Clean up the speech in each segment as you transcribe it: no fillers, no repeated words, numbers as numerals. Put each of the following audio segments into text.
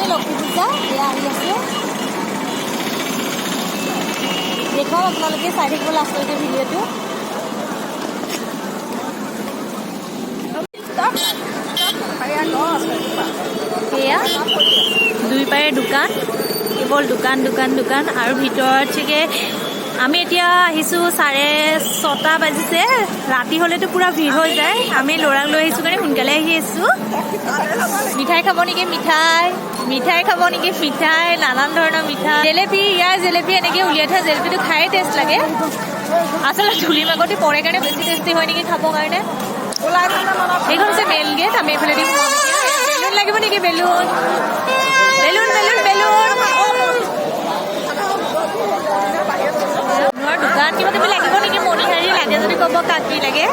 আছে লক্ষ্মী পূজা এয়া আহি আছে দেখক আপোনালোকে চাই থাকিব লাষ্টলৈকে ভিডিঅ'টো এয়া দুই পাৰে দোকান কেৱল দোকান দোকান দোকান আৰু ভিতৰত চাগে আমি এতিয়া আহিছোঁ 6:30 বাজিছে ৰাতি হ'লেতো পুৰা ভিৰ হৈ যায় আমি ল'ৰাক লৈ আহিছোঁ কাৰণে সোনকালে আহি আছোঁ মিঠাই খাব নেকি মিঠাই খাব নেকি মিঠাই নানান ধৰণৰ মিঠাই জেলেপি ইয়াৰ জেলেপি এনেকৈ উলিয়াই থোৱা জেলেপিটো খায়ে টেষ্ট লাগে আচলতে ধূলি মাকতি পৰে কাৰণে বেছি টেষ্টি হয় নেকি খাবৰ কাৰণে এইখন হৈছে মেইন গেট আমি এইফালে দি বেলুন লাগিব নেকি বেলুন বেলুন বেলুন বেলুন দোকান কিবা কিবি লাগিব নেকি মণিহাৰী লাগে যদি ক'ব কাক কি লাগে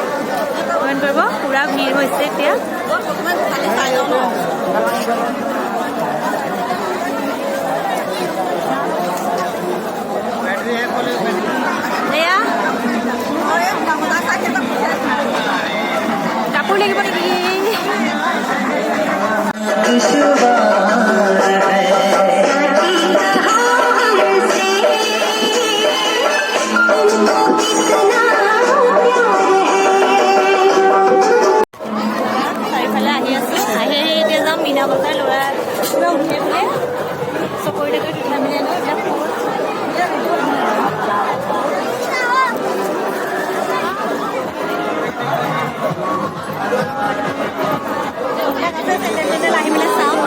কমেণ্ট কৰিব পুৰা ভিৰ হৈছে এতিয়া এয়া কাপোৰ লাগিব নেকি চাৰিফালে আহি আছোঁ আহি এতিয়া যাম মীনা বজাৰ ল'ৰা পুৰা উঠিয়ে বোলে চকৰিটাকৈ উঠাই মেলি আনো চেণ্ডেল আহি মেলি চাওঁ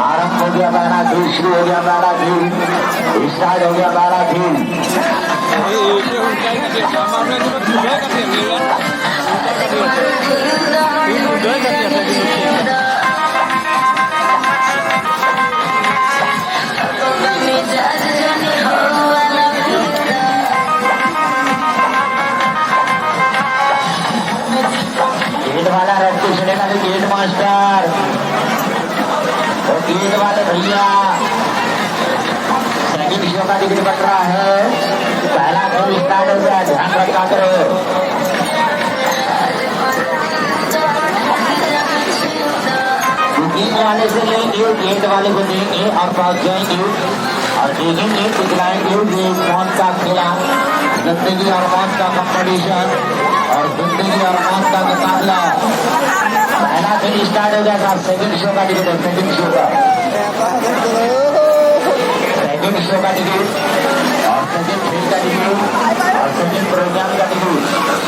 आरंभ हो गया पहला खेल शुरू हो गया पहला खेल स्टार्ट हो गया पहला खेल गेट वाला रस्ते चलेगा तो गेट मास्टर और गेट वाले भैया सेकंड शो का टिकट बन रहा है पहला खेल स्टार्ट हो गया ध्यान रखा करो बुकिंग वाले से लेंगे गेट वाले को देंगे और पहुंच जाएंगे और देखेंगे दिखलाएंगे ये कौन सा खेला जिंदगी और मौत का कंपटीशन और जिंदगी और मौत का मुकाबला पहला खेल स्टार्ट हो गया था सेकंड शो का टिकट सेकंड शो का टिकट और सेकंड खेल का टिकट और सेकंड प्रोग्राम का टिकट